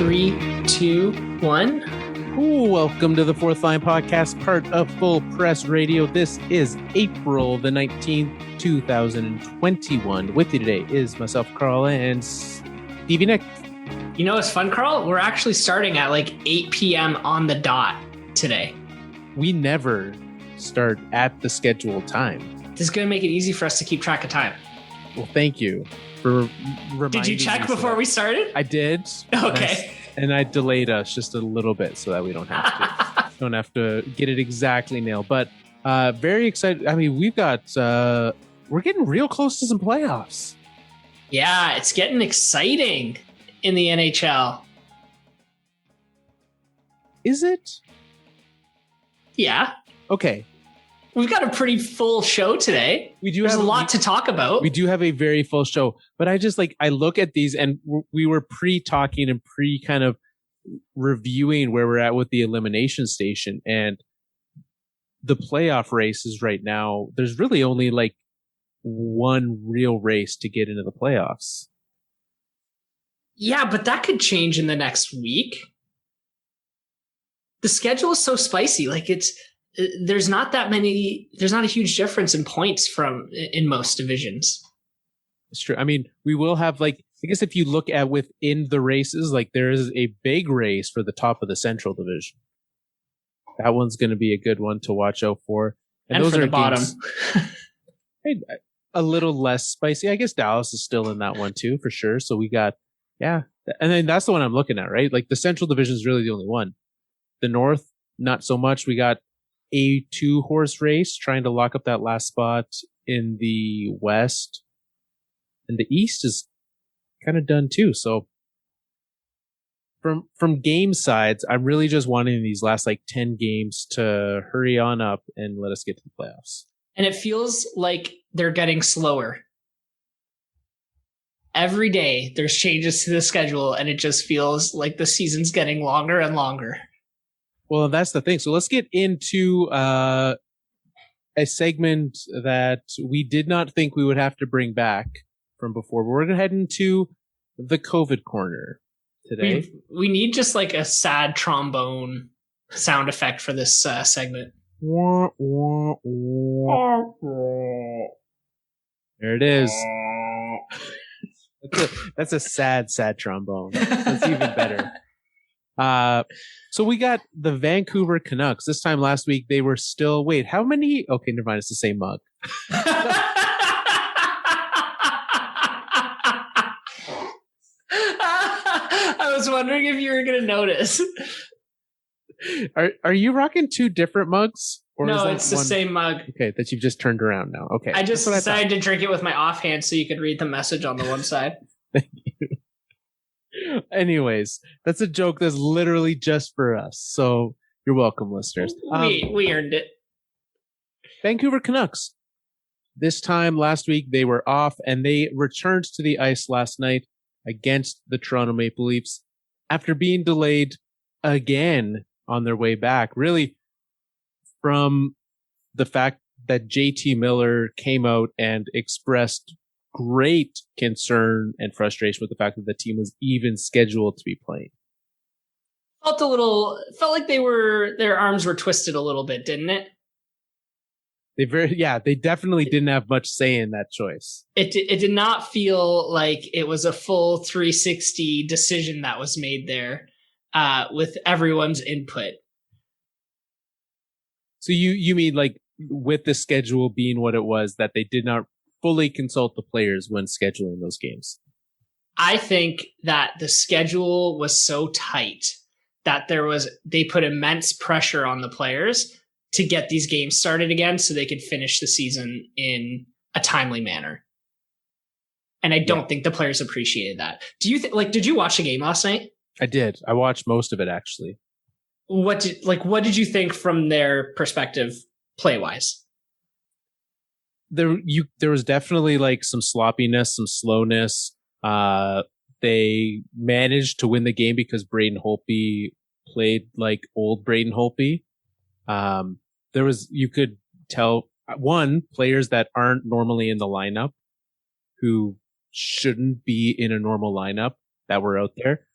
3, 2, 1. Ooh, welcome to the Fourth Line Podcast, part of Full Press Radio. This is April the 19th, 2021. With you today is myself, Carl, and Stevie Nick. You know what's fun, Carl? We're actually starting at like 8 p.m. on the dot today. We never start at the scheduled time. This is going to make it easy for us to keep track of time. Well, thank you for reminding Did you check before we started? I did. Okay. And I delayed us just a little bit so that we don't have to get it exactly nailed. But very excited. I mean, we've got we're getting real close to some playoffs. Yeah, it's getting exciting in the NHL. Is it? Yeah. Okay. We've got a pretty full show today. There's a lot to talk about. We do have a very full show, but I look at these and we were pre-talking and kind of reviewing where we're at with the Elimination Station, and the playoff races right now, there's really only like one real race to get into the playoffs. Yeah, but that could change in the next week. The schedule is so spicy. There's not a huge difference in points in most divisions. It's true. I mean, we will have I guess if you look at within the races, there is a big race for the top of the Central Division. That one's going to be a good one to watch out for. And those for the bottom. A little less spicy. I guess Dallas is still in that one too, for sure. So we got, yeah. And then that's the one I'm looking at, right? The Central Division is really the only one. The North, not so much. We got a 2-horse race trying to lock up that last spot in the West, and the East is kind of done too. So from game sides, I'm really just wanting these last 10 games to hurry on up and let us get to the playoffs. And it feels like they're getting slower. Every day there's changes to the schedule, and it just feels like the season's getting longer and longer. Well, that's the thing. So let's get into a segment that we did not think we would have to bring back from before. We're going to head into the COVID corner today. We need just a sad trombone sound effect for this segment. There it is. That's a sad trombone. That's even better. So we got the Vancouver Canucks. This time last week, they were still, how many? Okay, never mind. It's the same mug. I was wondering if you were going to notice. Are you rocking two different mugs? Or no, it's the same mug. Okay, that you've just turned around now. Okay. I just decided to drink it with my offhand so you could read the message on the one side. Thank you. Anyways, that's a joke that's literally just for us. So you're welcome, listeners. We earned it. Vancouver Canucks. This time last week, they were off and they returned to the ice last night against the Toronto Maple Leafs after being delayed again on their way back. Really, from the fact that JT Miller came out and expressed great concern and frustration with the fact that the team was even scheduled to be playing. Felt like their arms were twisted a little bit, didn't it? They definitely didn't have much say in that choice. It did not feel like it was a full 360 decision that was made there, with everyone's input. So you mean with the schedule being what it was, that they did not fully consult the players when scheduling those games? I think that the schedule was so tight that they put immense pressure on the players to get these games started again so they could finish the season in a timely manner. And I don't think the players appreciated that. Do you did you watch the game last night? I did. I watched most of it, actually. What did you think from their perspective, play-wise? There was definitely some sloppiness, some slowness. They managed to win the game because Braden Holtby played like old Braden Holtby. You could tell players that aren't normally in the lineup, who shouldn't be in a normal lineup, that were out there.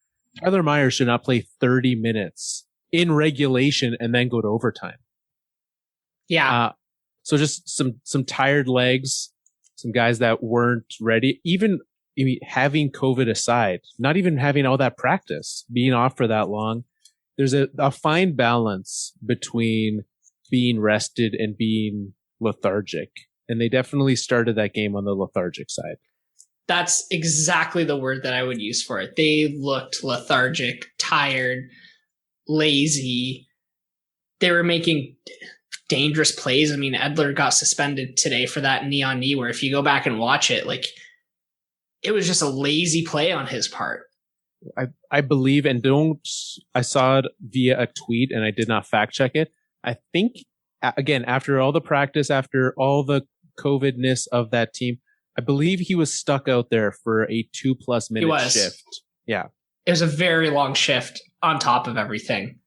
Tyler Myers should not play 30 minutes in regulation and then go to overtime. Yeah. So just some tired legs, some guys that weren't ready, even having COVID aside, not even having all that practice, being off for that long. There's a fine balance between being rested and being lethargic. And they definitely started that game on the lethargic side. That's exactly the word that I would use for it. They looked lethargic, tired, lazy. They were making dangerous plays. I mean, Edler got suspended today for that knee-on-knee where if you go back and watch it, like, it was just a lazy play on his part. I believe, and I saw it via a tweet and I did not fact check it. I think, again, after all the practice, after all the COVID-ness of that team, I believe he was stuck out there for a 2+ minute shift. Yeah. It was a very long shift on top of everything.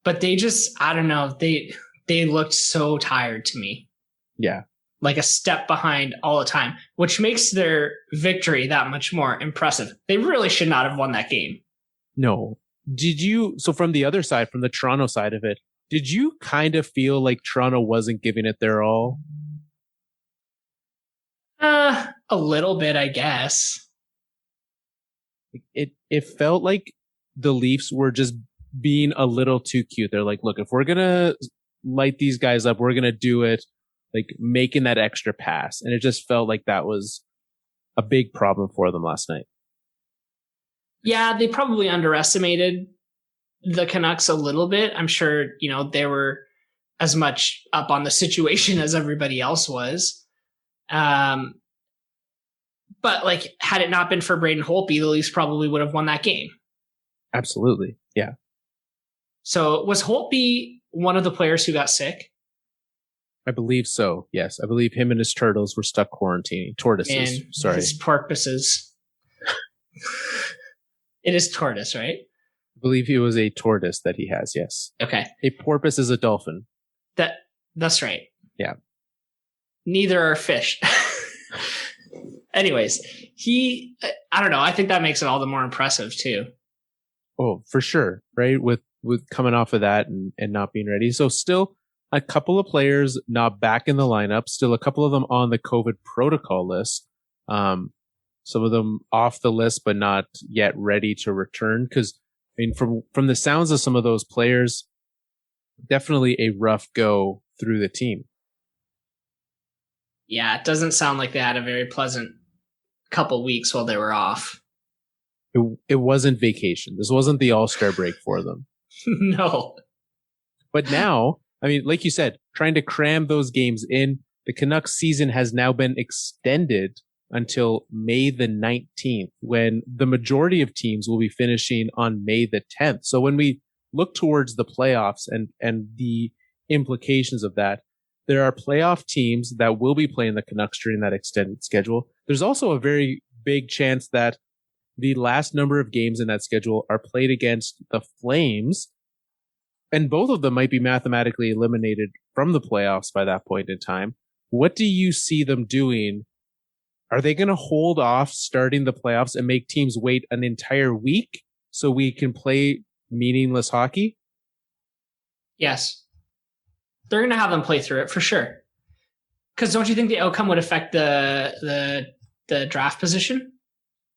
But they just, I don't know, they looked so tired to me. Yeah. Like a step behind all the time, which makes their victory that much more impressive. They really should not have won that game. No. So from the other side, from the Toronto side of it, did you kind of feel like Toronto wasn't giving it their all? A little bit, I guess. It felt like the Leafs were just being a little too cute. They're like, look, if we're going to light these guys up, we're going to do it, like making that extra pass. And it just felt like that was a big problem for them last night. Yeah, they probably underestimated the Canucks a little bit. I'm sure, they were as much up on the situation as everybody else was. But like, had it not been for Braden Holtby, the Leafs probably would have won that game. Absolutely. Yeah. So was Holtby one of the players who got sick? I believe so. Yes. I believe him and his turtles were stuck quarantining. Tortoises. And sorry. His porpoises. It is tortoise, right? I believe he was a tortoise that he has. Yes. Okay. A porpoise is a dolphin. That's right. Yeah. Neither are fish. Anyways, I don't know. I think that makes it all the more impressive too. Oh, for sure. Right. With coming off of that and not being ready. So still a couple of players not back in the lineup, still a couple of them on the COVID protocol list. Some of them off the list, but not yet ready to return. Cause I mean, from the sounds of some of those players, definitely a rough go through the team. Yeah, it doesn't sound like they had a very pleasant couple weeks while they were off. It wasn't vacation. This wasn't the All-Star break for them. No. But now, I mean, like you said, trying to cram those games in, the Canucks season has now been extended until May the 19th, when the majority of teams will be finishing on May the 10th. So when we look towards the playoffs and the implications of that, there are playoff teams that will be playing the Canucks during that extended schedule. There's also a very big chance that the last number of games in that schedule are played against the Flames, and both of them might be mathematically eliminated from the playoffs by that point in time. What do you see them doing? Are they going to hold off starting the playoffs and make teams wait an entire week so we can play meaningless hockey? Yes. They're going to have them play through it for sure. Because don't you think the outcome would affect the draft position?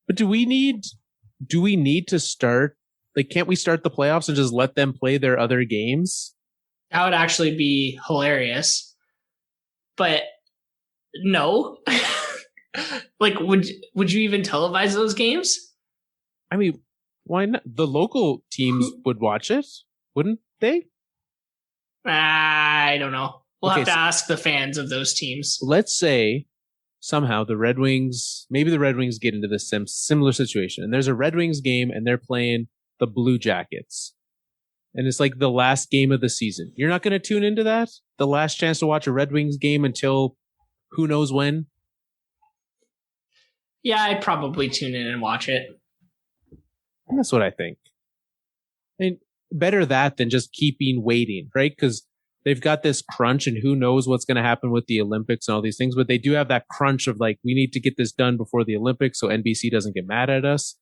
But do we need to start? Like, can't we start the playoffs and just let them play their other games? That would actually be hilarious. But no. Like, would you even televise those games? I mean, why not? The local teams would watch it, wouldn't they? I don't know. We'll have to ask the fans of those teams. Let's say somehow maybe the Red Wings get into this similar situation, and there's a Red Wings game and they're playing the Blue Jackets. And it's like the last game of the season. You're not going to tune into that? The last chance to watch a Red Wings game until who knows when? Yeah, I'd probably tune in and watch it. That's what I think. I mean, better that than just waiting, right? Because they've got this crunch and who knows what's going to happen with the Olympics and all these things, but they do have that crunch of like, we need to get this done before the Olympics so NBC doesn't get mad at us.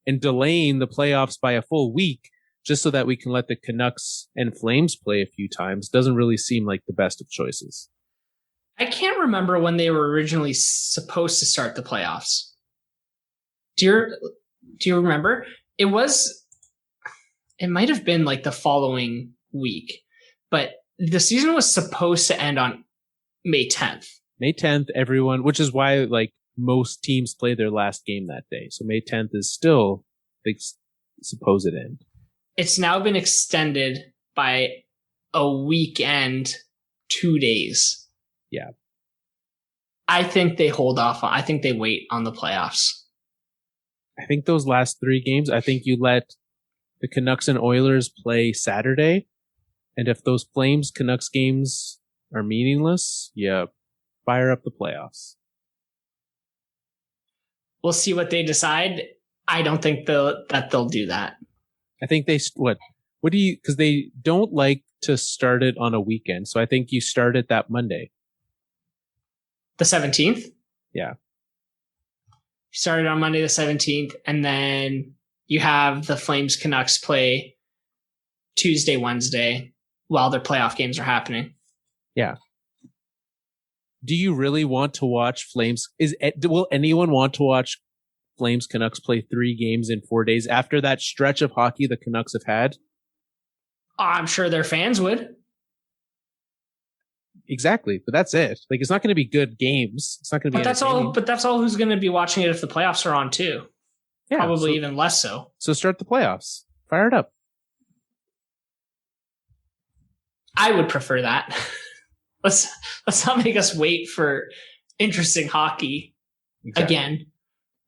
and delaying the playoffs by a full week just so that we can let the Canucks and Flames play a few times doesn't really seem like the best of choices. I can't remember when they were originally supposed to start the playoffs. Do you remember? It might have been like the following week, but the season was supposed to end on May 10th. May 10th, everyone, which is why like most teams play their last game that day. So May 10th is still the supposed end. It's now been extended by a weekend, 2 days. Yeah. I think they hold off. I think they wait on the playoffs. I think those last 3 games, I think you let the Canucks and Oilers play Saturday. And if those Flames Canucks games are meaningless, yeah, fire up the playoffs. We'll see what they decide. I don't think they'll do that. I think because they don't like to start it on a weekend. So I think you start it that Monday. The 17th? Yeah. Started on Monday the 17th, and then you have the Flames Canucks play Tuesday, Wednesday while their playoff games are happening. Yeah. Do you really want to watch Flames? Will anyone want to watch Flames Canucks play 3 games in 4 days after that stretch of hockey the Canucks have had? I'm sure their fans would. Exactly, but that's it. Like, it's not going to be good games. It's not going to be. But that's all. Who's going to be watching it if the playoffs are on too? Yeah, probably even less so. So start the playoffs. Fire it up. I would prefer that. Let's not make us wait for interesting hockey again.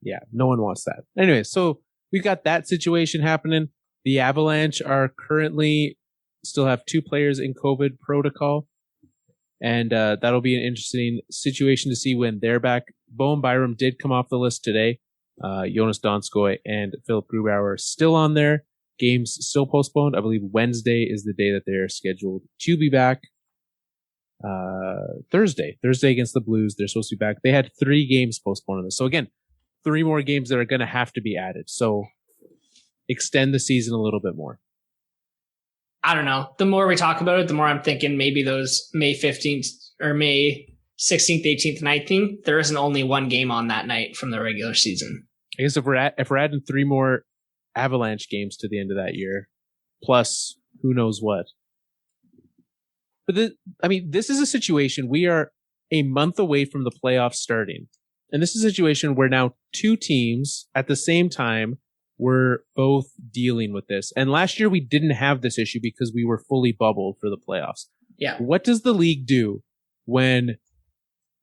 Yeah, no one wants that. Anyway, so we've got that situation happening. The Avalanche are currently still have 2 players in COVID protocol. And that'll be an interesting situation to see when they're back. Bowen Byram did come off the list today. Jonas Donskoy and Philip Grubauer are still on there. Games still postponed. I believe Wednesday is the day that they're scheduled to be back. Thursday against the Blues. They're supposed to be back. They had 3 games postponed on this. So again, 3 more games that are going to have to be added. So extend the season a little bit more. I don't know. The more we talk about it, the more I'm thinking maybe those May 15th or May 16th, 18th, 19th, there isn't only 1 game on that night from the regular season. I guess if we're adding 3 more Avalanche games to the end of that year, plus who knows what. But this is a situation. We are a month away from the playoffs starting. And this is a situation where now 2 teams at the same time were both dealing with this. And last year we didn't have this issue because we were fully bubbled for the playoffs. Yeah. What does the league do when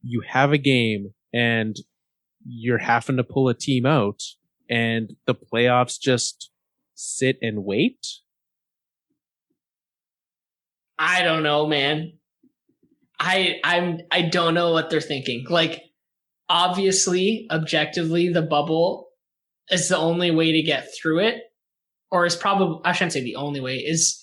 you have a game and you're having to pull a team out and the playoffs just sit and wait? I don't know, man. I don't know what they're thinking. Like, obviously, objectively, the bubble is the only way to get through it, or is probably, I shouldn't say the only way, is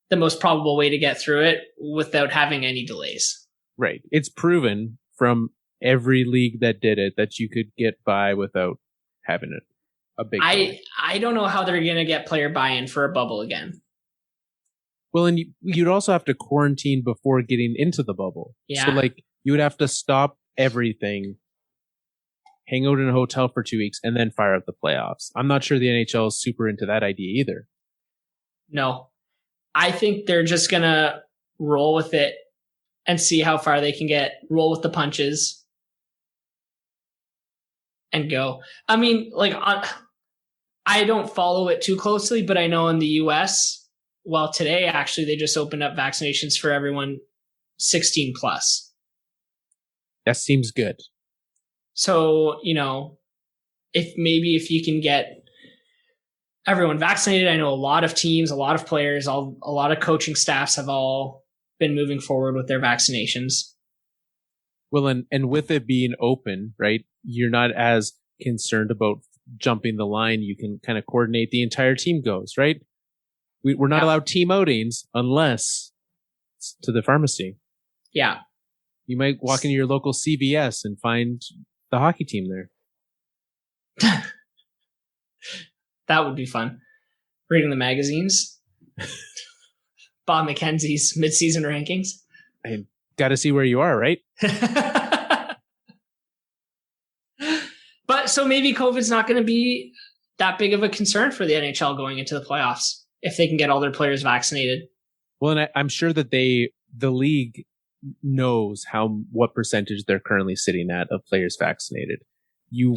the most probable way to get through it without having any delays. Right. It's proven from every league that did it that you could get by without having it a big delay. I don't know how they're going to get player buy-in for a bubble again. Well, and you'd also have to quarantine before getting into the bubble. Yeah. So, like, you would have to stop everything, hang out in a hotel for 2 weeks, and then fire up the playoffs. I'm not sure the NHL is super into that idea either. No. I think they're just going to roll with it and see how far they can get, roll with the punches, and go. I mean, like, I don't follow it too closely, but I know in the U.S., well, today, actually, they just opened up vaccinations for everyone 16 plus. That seems good. So, if you can get everyone vaccinated, I know a lot of teams, a lot of players, a lot of coaching staffs have all been moving forward with their vaccinations. Well, and with it being open, right, you're not as concerned about jumping the line. You can kind of coordinate. The entire team goes, right? We're not allowed team outings unless it's to the pharmacy. Yeah. You might walk into your local CVS and find the hockey team there. That would be fun. Reading the magazines. Bob McKenzie's mid-season rankings. I got to see where you are, right? But so maybe COVID's not going to be that big of a concern for the NHL going into the playoffs if they can get all their players vaccinated. Well, and I'm sure that the league knows what percentage they're currently sitting at of players vaccinated. You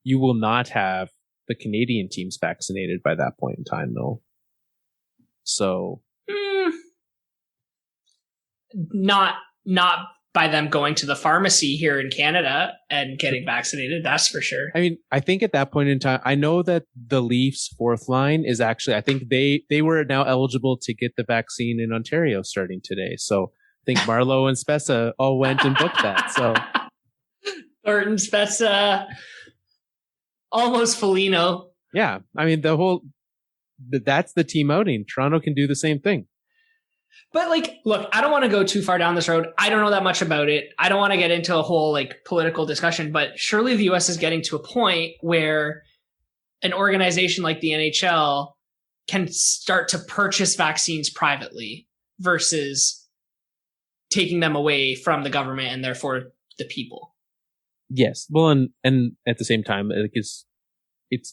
will not have the Canadian teams vaccinated by that point in time, though. So, not by them going to the pharmacy here in Canada and getting vaccinated. That's for sure. I mean, I think at that point in time, I know that the Leafs' fourth line is actually, I think they were now eligible to get the vaccine in Ontario starting today. So I think Marleau and Spezza all went and booked that. So Thornton, Spezza, almost Foligno. Yeah. I mean, that's the team outing. Toronto can do the same thing. But look, I don't want to go too far down this road. I don't know that much about it. I don't want to get into a whole political discussion, but surely the US is getting to a point where an organization like the NHL can start to purchase vaccines privately versus taking them away from the government and therefore the people. Yes. Well, and at the same time, it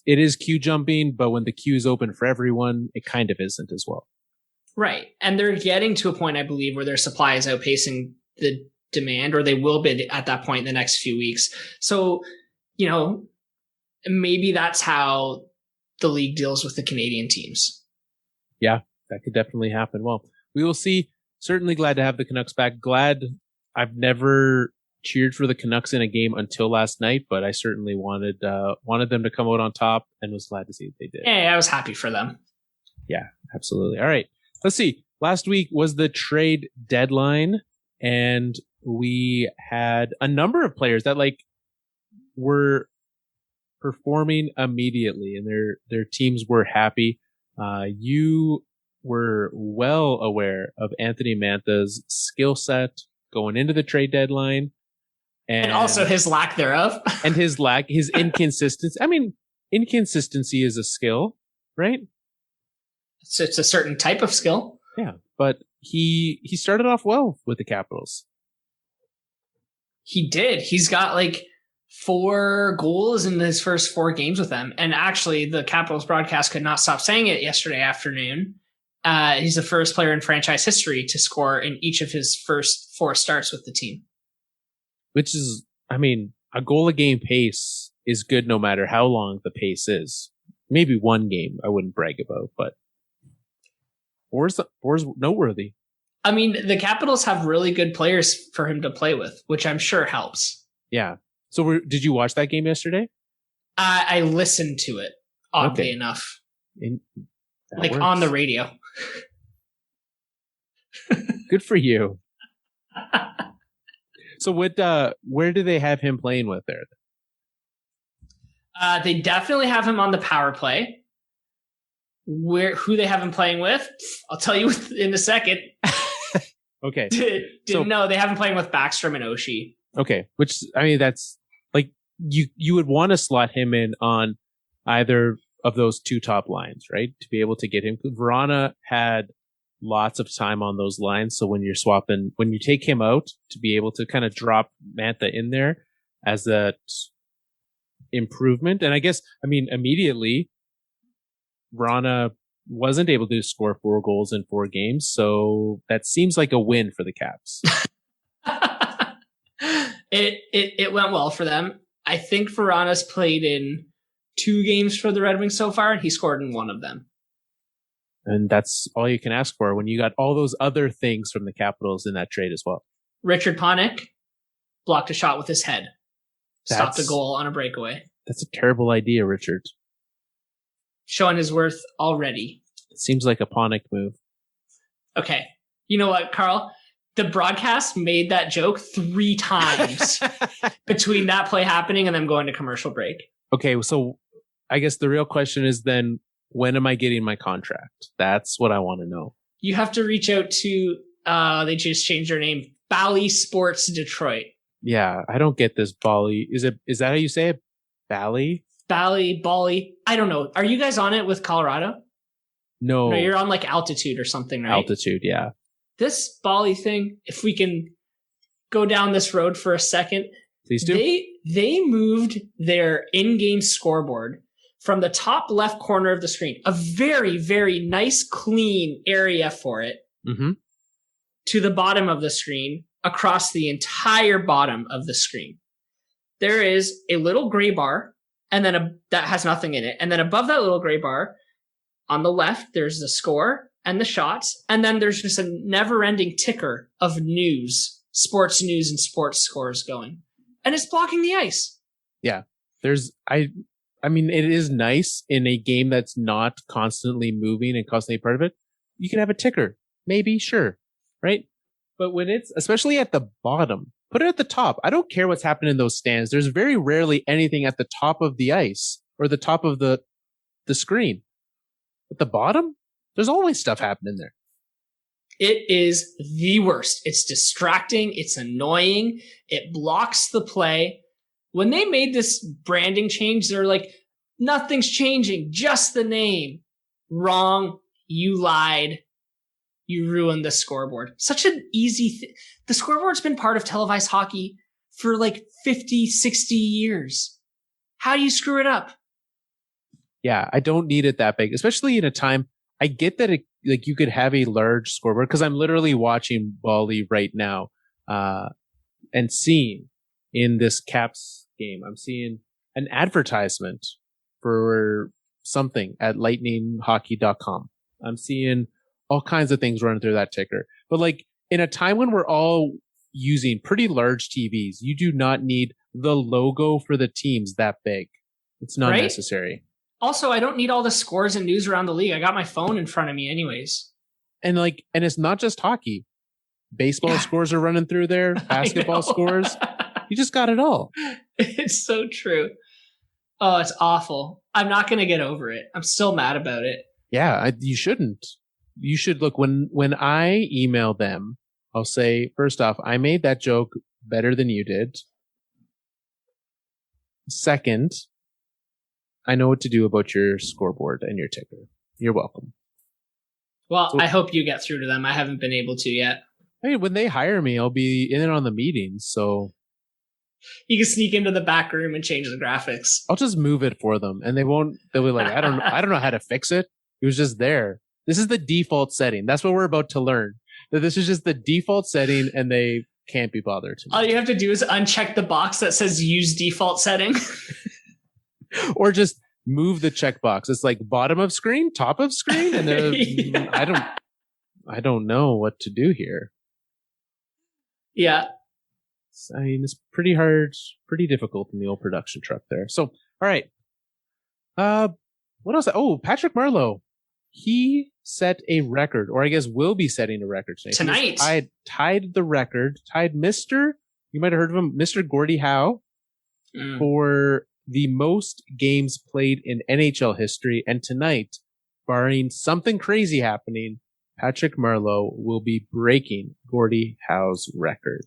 is queue jumping, but when the queue is open for everyone, it kind of isn't as well. Right. And they're getting to a point, I believe, where their supply is outpacing the demand, or they will be at that point in the next few weeks. So, maybe that's how the league deals with the Canadian teams. Yeah, that could definitely happen. Well, we will see. Certainly glad to have the Canucks back. Glad I've never cheered for the Canucks in a game until last night, but I certainly wanted them to come out on top and was glad to see that they did. Yeah, I was happy for them. Yeah, absolutely. All right. Let's see. Last week was the trade deadline, and we had a number of players that were performing immediately, and their teams were happy. You were well aware of Anthony Mantha's skill set going into the trade deadline, and also his lack thereof, and his inconsistency. I mean, inconsistency is a skill, right? So it's a certain type of skill. Yeah, but he started off well with the Capitals. He did. He's got 4 goals in his first 4 games with them. And actually, the Capitals broadcast could not stop saying it yesterday afternoon. He's the first player in franchise history to score in each of his first 4 starts with the team. Which is, I mean, a goal a game pace is good no matter how long the pace is. Maybe one game I wouldn't brag about, but four's noteworthy. I mean, the Capitals have really good players for him to play with, which I'm sure helps. Yeah. So did you watch that game yesterday? I listened to it, oddly enough. On the radio. Good for you. So where do they have him playing with there? They definitely have him on the power play. Who they have him playing with, I'll tell you in a second. Okay. No, they have him playing with Backstrom and Oshie. Okay. Which, I mean, that's you would want to slot him in on either of those 2 top lines, right? To be able to get him. Vrana had lots of time on those lines. So when you take him out, to be able to kind of drop Mantha in there as that improvement. And I guess, immediately, Vrana wasn't able to score 4 goals in 4 games, so that seems like a win for the Caps. It went well for them. I think Vrana's played in 2 games for the Red Wings so far, and he scored in 1 of them. And that's all you can ask for when you got all those other things from the Capitals in that trade as well. Richard Panik blocked a shot with his head. Stopped a goal on a breakaway. That's a terrible idea, Richard. Showing his worth already. It seems like a Panik move. Okay. You know what, Carl? The broadcast made that joke 3 times between that play happening and them going to commercial break. Okay, so I guess the real question is then, when am I getting my contract? That's what I want to know. You have to reach out to, they just changed their name, Bally Sports Detroit. Yeah, I don't get this Bally. Is that how you say it? Bally? Bali. I don't know. Are you guys on it with Colorado? No, you're on like altitude or something, right? Altitude, yeah. This Bali thing, if we can go down this road for a second. Please do. They moved their in-game scoreboard from the top left corner of the screen, a very, very nice, clean area for it, to the bottom of the screen, across the entire bottom of the screen. There is a little gray bar, and then that has nothing in it. And then above that little gray bar, on the left, there's the score and the shots. And then there's just a never-ending ticker of news, sports news and sports scores going. And it's blocking the ice. Yeah. I mean, it is nice in a game that's not constantly moving and constantly part of it. You can have a ticker. Maybe, sure. Right? But when it's, especially at the bottom, put it at the top. I don't care what's happening in those stands. There's very rarely anything at the top of the ice or the top of the screen. At the bottom, there's always stuff happening there. It is the worst. It's distracting. It's annoying. It blocks the play. When they made this branding change, they're like, nothing's changing, just the name. Wrong. You lied. You ruined the scoreboard. Such an easy thing. The scoreboard's been part of televised hockey for like 50, 60 years. How do you screw it up? Yeah, I don't need it that big, especially in a time. I get that like you could have a large scoreboard because I'm literally watching Bali right now and seeing in this Caps game, I'm seeing an advertisement for something at lightninghockey.com. I'm seeing all kinds of things running through that ticker. But like in a time when we're all using pretty large TVs, you do not need the logo for the teams that big. It's not necessary. Also, I don't need all the scores and news around the league. I got my phone in front of me anyways. And it's not just hockey. Baseball scores are running through there. Basketball scores. You just got it all. It's so true. Oh, it's awful. I'm not going to get over it. I'm still mad about it. Yeah, you shouldn't. You should look when I email them, I'll say, first off, I made that joke better than you did. Second, I know what to do about your scoreboard and your ticker. You're welcome. Well, I hope you get through to them. I haven't been able to yet. Hey, when they hire me, I'll be in and on the meetings, so you can sneak into the back room and change the graphics. I'll just move it for them, and they'll be like, I don't know how to fix it. It was just there. This is the default setting. That's what we're about to learn. That this is just the default setting, and they can't be bothered. All you have to do is uncheck the box that says use default setting. Or just move the checkbox. It's like bottom of screen, top of screen, and I don't know what to do here. Yeah. I mean, it's pretty hard, pretty difficult in the old production truck there. So, all right. What else? Oh, Patrick Marleau. He set a record, or I guess will be setting a record tonight. I tied the record, tied Mr. You might have heard of him, Mr. Gordie Howe, for the most games played in NHL history. And tonight, barring something crazy happening, Patrick Marleau will be breaking Gordie Howe's record.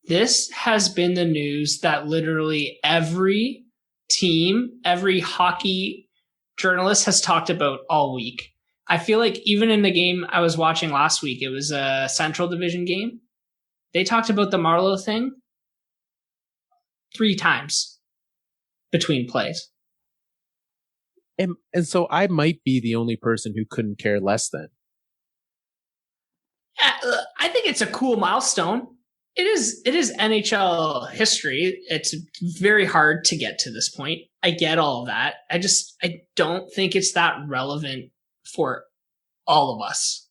This has been the news that literally every team, every hockey journalist has talked about all week. I feel like even in the game I was watching last week, it was a Central Division game. They talked about the Marleau thing 3 times between plays. And so I might be the only person who couldn't care less then. I think it's a cool milestone. It is NHL history. It's very hard to get to this point. I get all of that. I don't think it's that relevant for all of us.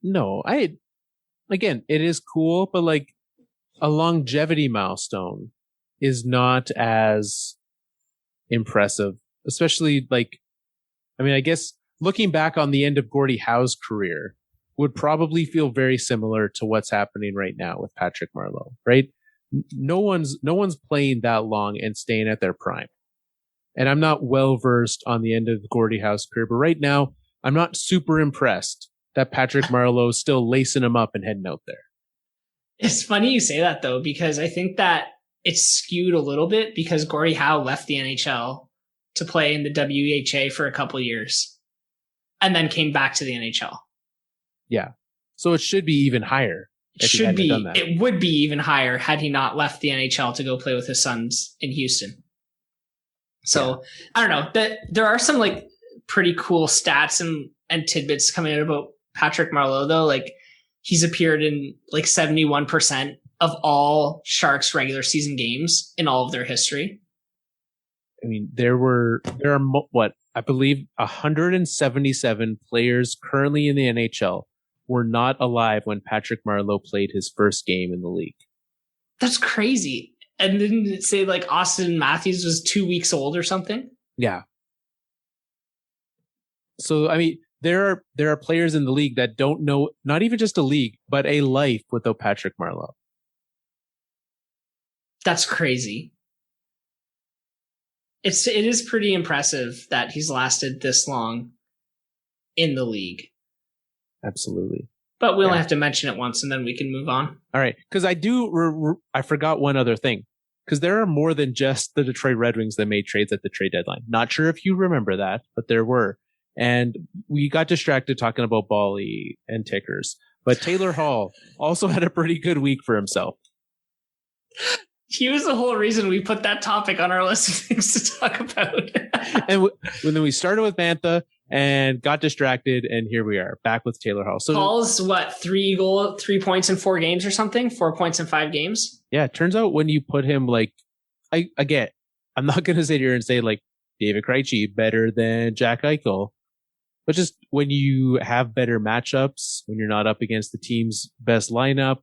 No, again, it is cool, but like a longevity milestone is not as impressive, especially like, I mean, I guess looking back on the end of Gordie Howe's career would probably feel very similar to what's happening right now with Patrick Marleau, right? No one's playing that long and staying at their prime. And I'm not well versed on the end of Gordie Howe's career, but right now I'm not super impressed that Patrick Marleau is still lacing him up and heading out there. It's funny you say that though, because I think that it's skewed a little bit because Gordie Howe left the NHL to play in the WHA for a couple years and then came back to the NHL. Yeah. So it should be even higher. It would be even higher had he not left the NHL to go play with his sons in Houston. So I don't know. There are some like pretty cool stats and tidbits coming out about Patrick Marleau though. Like he's appeared in like 71% of all Sharks regular season games in all of their history. I mean, there are I believe 177 players currently in the NHL were not alive when Patrick Marleau played his first game in the league. That's crazy. And didn't it say like Austin Matthews was 2 weeks old or something? Yeah. So, I mean, there are players in the league that don't know, not even just a league, but a life without Patrick Marleau. That's crazy. It is pretty impressive that he's lasted this long in the league. Absolutely. But we only have to mention it once and then we can move on. All right. Because I forgot one other thing. Because there are more than just the Detroit Red Wings that made trades at the trade deadline. Not sure if you remember that, but there were. And we got distracted talking about Bally and tickers. But Taylor Hall also had a pretty good week for himself. He was the whole reason we put that topic on our list of things to talk about. And then we started with Mantha and got distracted, and here we are back with Taylor Hall. So Hall's what, 3 points in 4 games or something? 4 points in 5 games? Yeah, it turns out when you put him like, I'm not going to sit here and say like David Krejci better than Jack Eichel, but just when you have better matchups, when you're not up against the team's best lineup,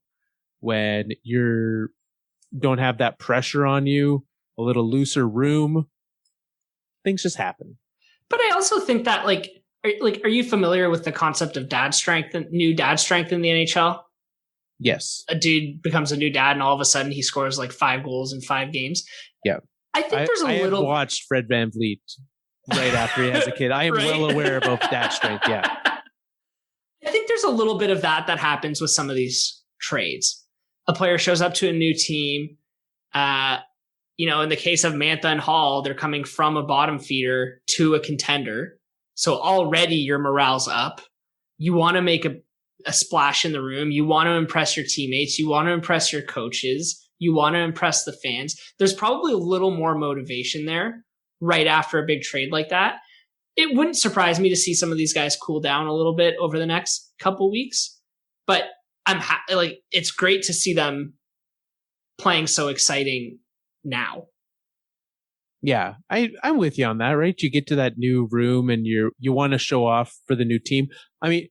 when you're don't have that pressure on you, a little looser room, things just happen. But I also think that are you familiar with the concept of new dad strength in the NHL? Yes. A dude becomes a new dad and all of a sudden he scores like 5 goals in 5 games. Yeah. I think I have watched Fred VanVleet right after he has a kid. I am well aware about dad strength. Yeah. I think there's a little bit of that happens with some of these trades. A player shows up to a new team. In the case of Mantha and Hall, they're coming from a bottom feeder to a contender. So already your morale's up. You want to make a splash in the room. You want to impress your teammates. You want to impress your coaches. You want to impress the fans. There's probably a little more motivation there right after a big trade like that. It wouldn't surprise me to see some of these guys cool down a little bit over the next couple weeks, but it's great to see them playing so exciting now. Yeah, I'm with you on that, right? You get to that new room and you want to show off for the new team. I mean,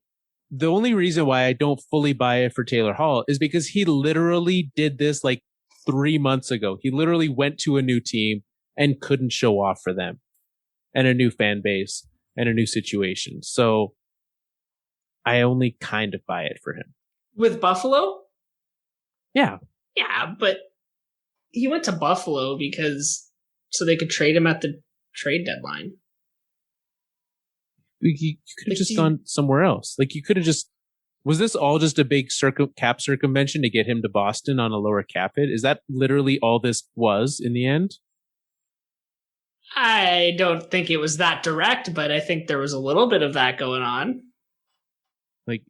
the only reason why I don't fully buy it for Taylor Hall is because he literally did this like 3 months ago. He literally went to a new team and couldn't show off for them and a new fan base and a new situation. So I only kind of buy it for him. With Buffalo? Yeah. Yeah, but he went to Buffalo so they could trade him at the trade deadline. You could have just gone somewhere else. Like you could have was this all just a big cap circumvention to get him to Boston on a lower cap hit? Is that literally all this was in the end? I don't think it was that direct, but I think there was a little bit of that going on. Like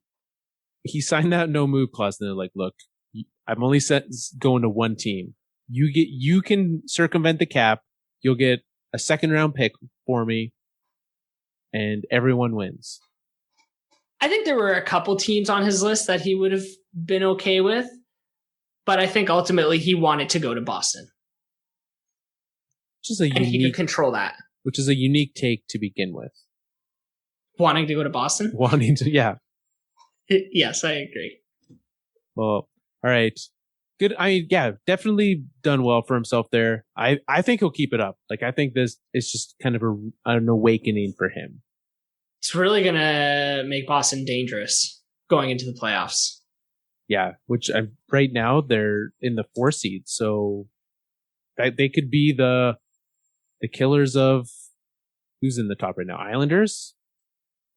he signed that no move clause and they're like, look, I'm only going to one team. You can circumvent the cap. You'll get a 2nd round pick for me and everyone wins. I think there were a couple teams on his list that he would have been okay with, but I think ultimately he wanted to go to Boston. He could control that. Which is a unique take to begin with. Wanting to go to Boston? Yeah. Yes, I agree. Well, all right. Good. I mean, yeah, definitely done well for himself there. I think he'll keep it up. Like, I think this is just kind of an awakening for him. It's really going to make Boston dangerous going into the playoffs. Yeah, which right now they're in the 4 seed. So they could be the killers of who's in the top right now? Islanders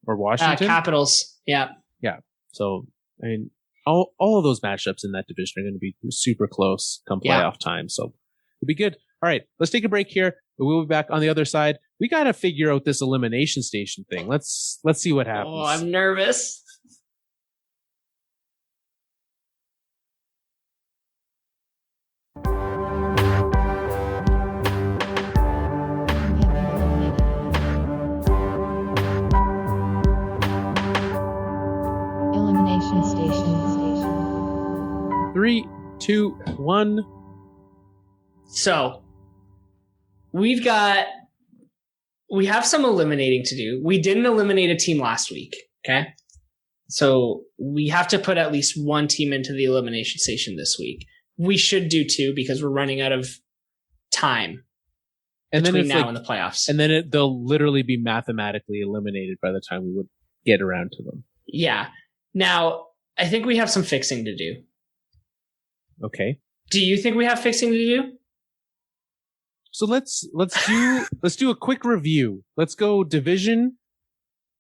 or Washington? Capitals. Yeah. Yeah. So, I mean, all of those matchups in that division are going to be super close come playoff time. So It'll be good. All right, let's take a break here. We'll be back on the other side. We got to figure out this Elimination Station thing. Let's see what happens. Oh, I'm nervous. Elimination Station. 3, 2, 1. So we have some eliminating to do. We didn't eliminate a team last week. Okay. So we have to put at least one team into the Elimination Station this week. We should do 2 because we're running out of time And between then now and the playoffs. And then they'll literally be mathematically eliminated by the time we would get around to them. Yeah. Now, I think we have some fixing to do. Okay. Do you think we have fixing to do? So let's do a quick review. Let's go division.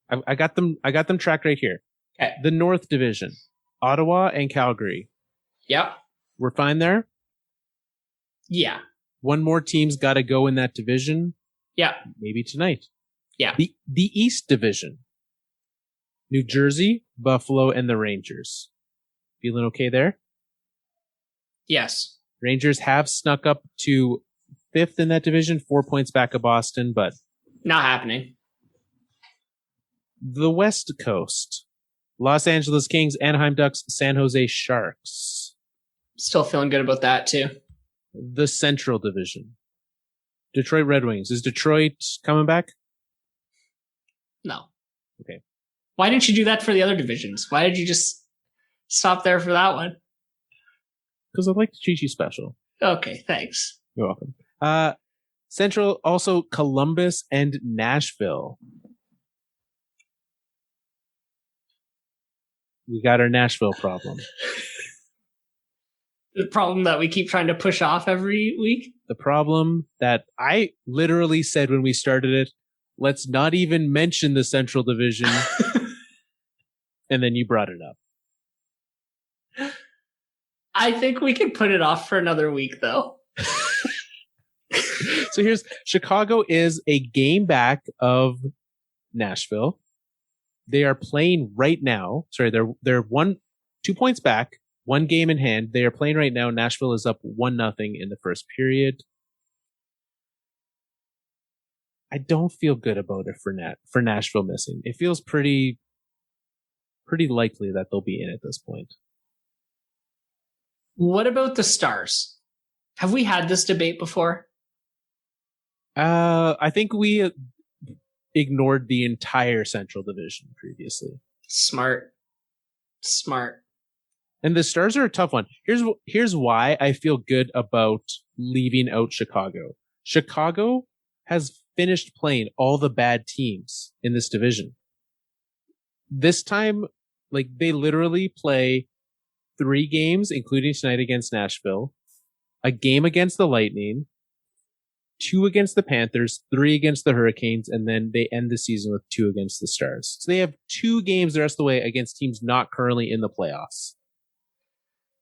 I got them tracked right here. Okay. The North Division, Ottawa and Calgary. Yep. We're fine there. Yeah. One more team's got to go in that division. Yeah. Maybe tonight. Yeah. The East Division, New Jersey, Buffalo, and the Rangers. Feeling okay there? Yes. Rangers have snuck up to 5th in that division, 4 points back of Boston, but Not happening. the West Coast, Los Angeles Kings, Anaheim Ducks, San Jose Sharks. Still feeling good about that too. The Central Division, Detroit Red Wings. Is Detroit coming back? No. Okay. Why didn't you do that for the other divisions? Why did you just stop there for that one? Because I like to treat you special. Okay, thanks. You're welcome. Central, also Columbus and Nashville. We got our Nashville problem. The problem that we keep trying to push off every week? The problem that I literally said when we started it, let's not even mention the Central Division. And then you brought it up. I think we can put it off for another week, though. So Chicago is a game back of Nashville. They are playing right now. Sorry, they're 2 points back, 1 game in hand. They are playing right now. Nashville is up 1-0 in the first period. I don't feel good about it for Nashville missing. It feels pretty likely that they'll be in at this point. What about the Stars? Have we had this debate before? I think we ignored the entire Central Division previously. Smart. And the Stars are a tough one. Here's why I feel good about leaving out Chicago. Chicago has finished playing all the bad teams in this division. This time, like, they literally play 3 games, including tonight against Nashville, a game against the Lightning, 2 against the Panthers, 3 against the Hurricanes, and then they end the season with 2 against the Stars. So they have 2 games the rest of the way against teams not currently in the playoffs.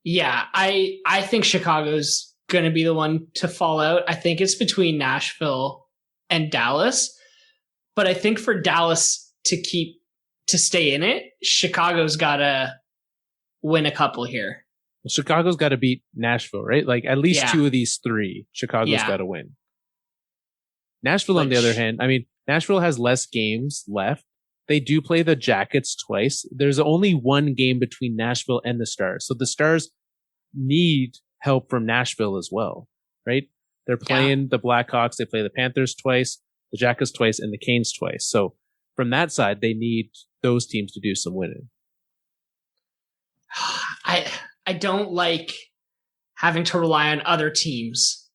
Yeah, I think Chicago's going to be the one to fall out. I think it's between Nashville and Dallas. But I think for Dallas to stay in it, Chicago's got to win a couple here. Well, Chicago's got to beat Nashville, right? Like, at least 2 of these 3, Chicago's got to win. Nashville, on the other hand, I mean, Nashville has less games left. They do play the Jackets twice. There's only 1 game between Nashville and the Stars. So the Stars need help from Nashville as well, right? They're playing the Blackhawks. They play the Panthers twice, the Jackets twice, and the Canes twice. So from that side, they need those teams to do some winning. I don't like having to rely on other teams.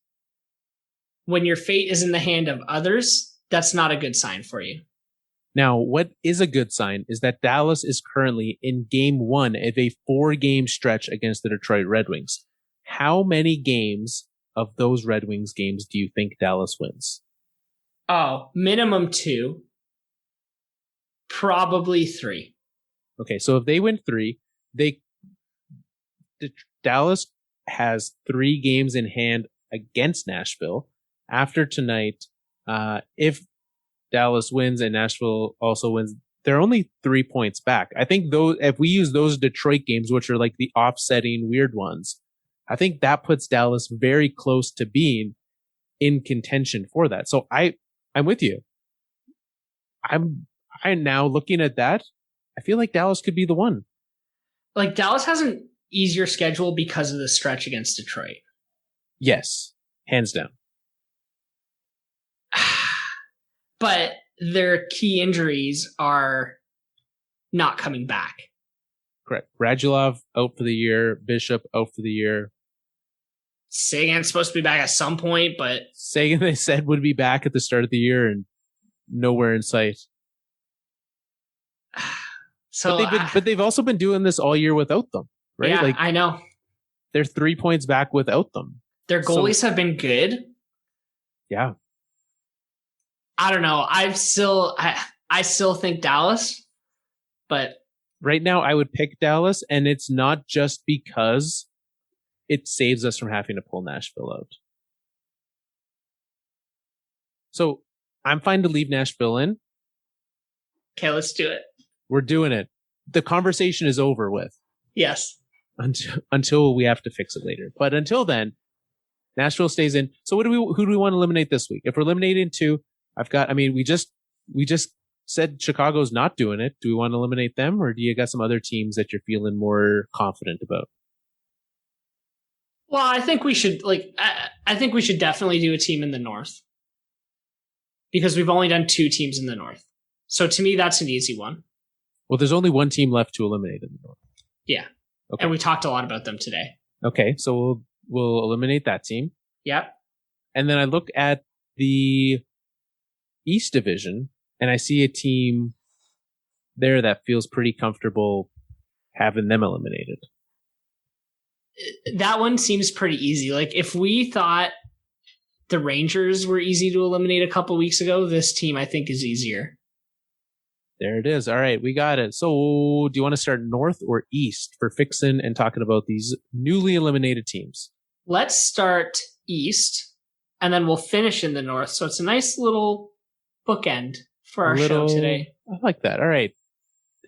When your fate is in the hand of others, that's not a good sign for you. Now, what is a good sign is that Dallas is currently in game 1 of a 4-game stretch against the Detroit Red Wings. How many games of those Red Wings games do you think Dallas wins? Oh, minimum 2. Probably 3. Okay, so if they win 3, Dallas has 3 games in hand against Nashville. After tonight, if Dallas wins and Nashville also wins, they're only 3 points back. I think if we use those Detroit games, which are like the offsetting weird ones, I think that puts Dallas very close to being in contention for that. So I'm with you. I'm now looking at that. I feel like Dallas could be the one. Like Dallas has an easier schedule because of the stretch against Detroit. Yes, hands down. But their key injuries are not coming back. Correct. Radulov out for the year. Bishop out for the year. Sagan's supposed to be back at some point, but Sagan, they said, would be back at the start of the year and nowhere in sight. So, but they've also been doing this all year without them, right? Yeah, I know. They're 3 points back without them. Their goalies have been good. Yeah. I don't know. I still think Dallas, but right now I would pick Dallas, and it's not just because it saves us from having to pull Nashville out. So I'm fine to leave Nashville in. Okay, let's do it. We're doing it. The conversation is over with. Yes. Until we have to fix it later. But until then, Nashville stays in. So who do we want to eliminate this week? If we're eliminating two, we just said Chicago's not doing it. Do we want to eliminate them, or do you got some other teams that you're feeling more confident about? Well, I think we should definitely do a team in the North, because we've only done 2 teams in the North. So to me, that's an easy one. Well, there's only one team left to eliminate in the North. Yeah. Okay. And we talked a lot about them today. Okay, so we'll eliminate that team. Yep. And then I look at the East Division, and I see a team there that feels pretty comfortable having them eliminated. That one seems pretty easy. Like, if we thought the Rangers were easy to eliminate a couple weeks ago, this team I think is easier. There it is. All right, we got it. So do you want to start North or East for fixing and talking about these newly eliminated teams? Let's start East, and then we'll finish in the North. So it's a nice little bookend for our show today. I like that. All right.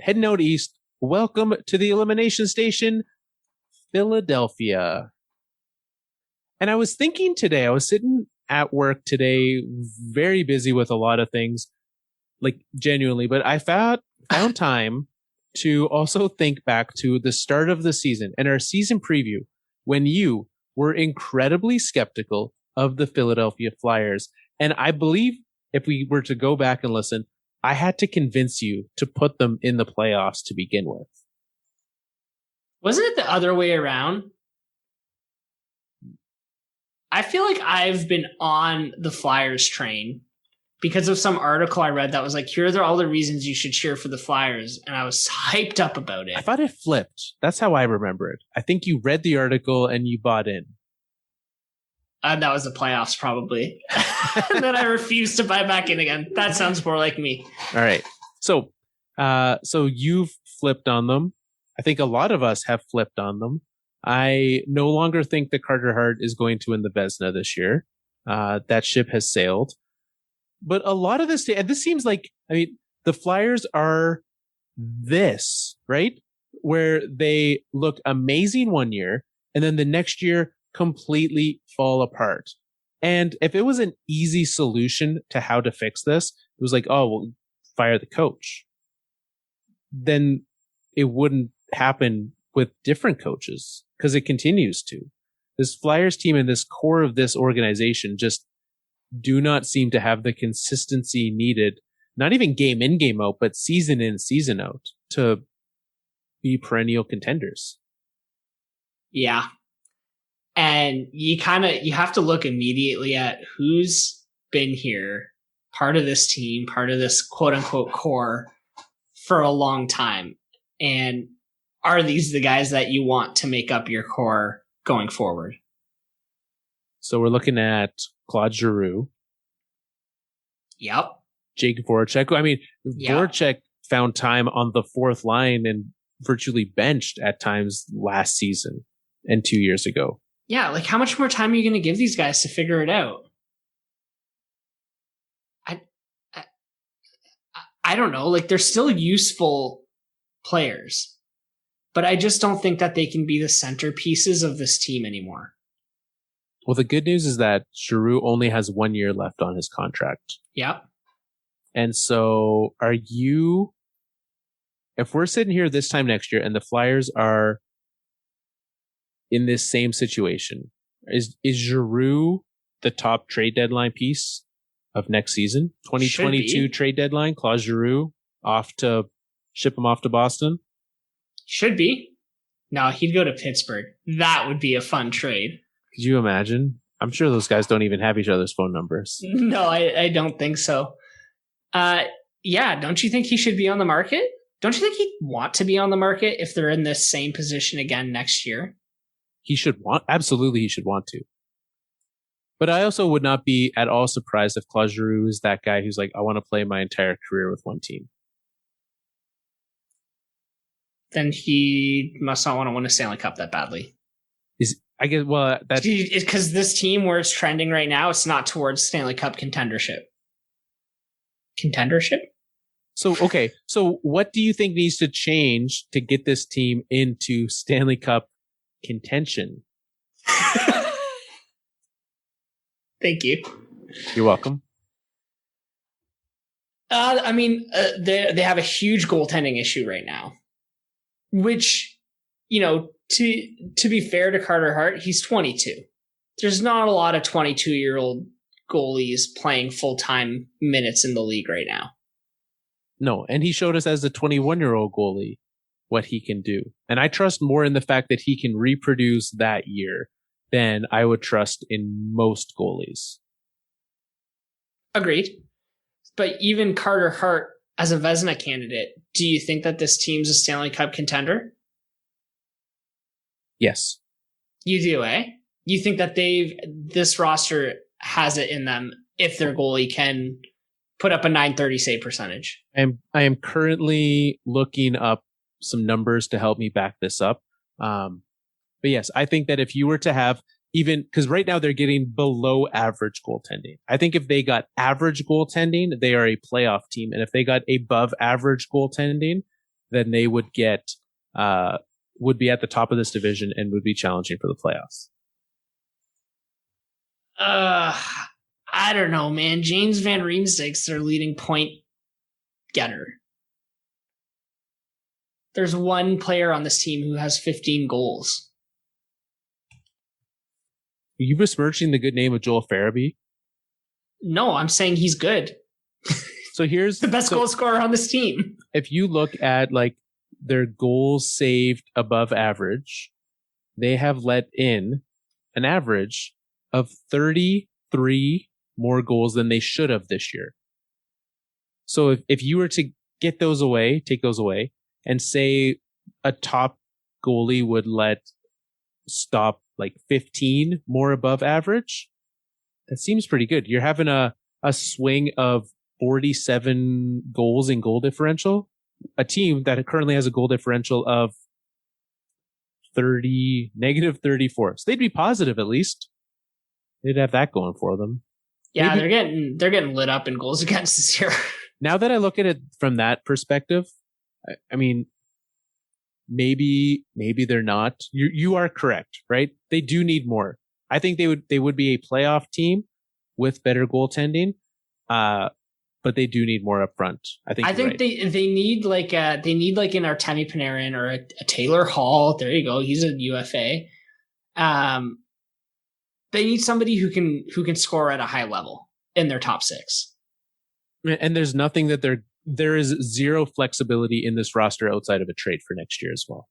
Heading out East. Welcome to the Elimination Station, Philadelphia. And I was thinking today, I was sitting at work today, very busy with a lot of things, like genuinely, but I found time to also think back to the start of the season and our season preview, when you were incredibly skeptical of the Philadelphia Flyers. And I believe if we were to go back and listen, I had to convince you to put them in the playoffs to begin with. Wasn't it the other way around? I feel like I've been on the Flyers train because of some article I read that was like, here are all the reasons you should cheer for the Flyers. And I was hyped up about it. I thought it flipped. That's how I remember it. I think you read the article and you bought in. That was the playoffs, probably. And then I refused to buy back in again. That sounds more like me. All right. So you've flipped on them. I think a lot of us have flipped on them. I no longer think that Carter Hart is going to win the Vezina this year. That ship has sailed. But a lot of this, and this seems like, the Flyers are this, right? Where they look amazing one year, and then the next year completely fall apart. And if it was an easy solution to how to fix this, it was like, oh, well, fire the coach. Then it wouldn't happen with different coaches, because it continues to. This Flyers team and this core of this organization just do not seem to have the consistency needed, not even game in, game out, but season in, season out, to be perennial contenders. Yeah. And you have to look immediately at who's been here, part of this team, part of this quote unquote core for a long time. And are these the guys that you want to make up your core going forward? So we're looking at Claude Giroux. Yep. Jake Voracek. Yep. Voracek found time on the fourth line and virtually benched at times last season and 2 years ago. Yeah, like how much more time are you going to give these guys to figure it out? I, I I don't know. Like they're still useful players, but I just don't think that they can be the centerpieces of this team anymore. Well, the good news is that Giroux only has 1 year left on his contract. Yep. And so if we're sitting here this time next year and the Flyers are in this same situation, is Giroux the top trade deadline piece of next season? 2022 trade deadline, Claude Giroux ship him off to Boston? Should be. No, he'd go to Pittsburgh. That would be a fun trade. Could you imagine? I'm sure those guys don't even have each other's phone numbers. No, I don't think so. Yeah, don't you think he should be on the market? Don't you think he'd want to be on the market if they're in the same position again next year? Absolutely he should want to. But I also would not be at all surprised if Claude Giroux is that guy who's like, I want to play my entire career with one team. Then he must not want to win a Stanley Cup that badly. I guess, well, that's because this team where it's trending right now, it's not towards Stanley Cup contendership. Contendership? So, okay. So what do you think needs to change to get this team into Stanley Cup contention? Thank you. You're welcome. I mean, they have a huge goaltending issue right now, which, you know, to be fair to Carter Hart, he's 22. There's not a lot of 22-year-old goalies playing full-time minutes in the league right now. No, and he showed us as a 21-year-old goalie what he can do. And I trust more in the fact that he can reproduce that year than I would trust in most goalies. Agreed. But even Carter Hart as a Vezina candidate, do you think that this team's a Stanley Cup contender? Yes. You do, eh? You think that this roster has it in them if their goalie can put up a .930 save percentage? I am currently looking up some numbers to help me back this up. But yes, I think that if you were to have even, because right now they're getting below average goaltending. I think if they got average goaltending, they are a playoff team. And if they got above average goaltending, then they would be at the top of this division and would be challenging for the playoffs. I don't know, man. James Van Riemsdyk's their leading point getter. There's one player on this team who has 15 goals. Are you besmirching the good name of Joel Farabee? No, I'm saying he's good. So here's the best goal scorer on this team. If you look at like their goals saved above average, they have let in an average of 33 more goals than they should have this year. So if you were to take those away, and say a top goalie would stop like 15 more above average, that seems pretty good. You're having a swing of 47 goals in goal differential. A team that currently has a goal differential of negative 34. So they'd be positive at least. They'd have that going for them. Yeah, maybe, they're getting lit up in goals against this year. Now that I look at it from that perspective, I mean, maybe they're not. You are correct, right? They do need more. I think they would be a playoff team with better goaltending, but they do need more up front. I think right. they need like an Artemi Panarin or a Taylor Hall. There you go. He's a UFA. They need somebody who can score at a high level in their top six. And there's nothing that there is zero flexibility in this roster outside of a trade for next year as well.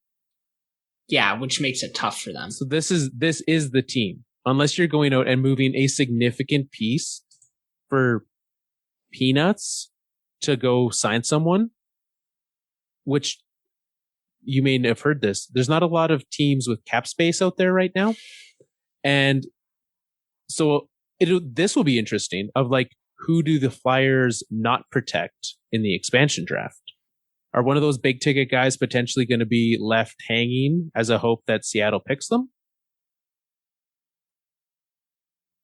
Yeah, which makes it tough for them. So this is the team. Unless you're going out and moving a significant piece for peanuts to go sign someone, which you may have heard this. There's not a lot of teams with cap space out there right now. And so this will be interesting of like, who do the Flyers not protect in the expansion draft? Are one of those big ticket guys potentially going to be left hanging as a hope that Seattle picks them?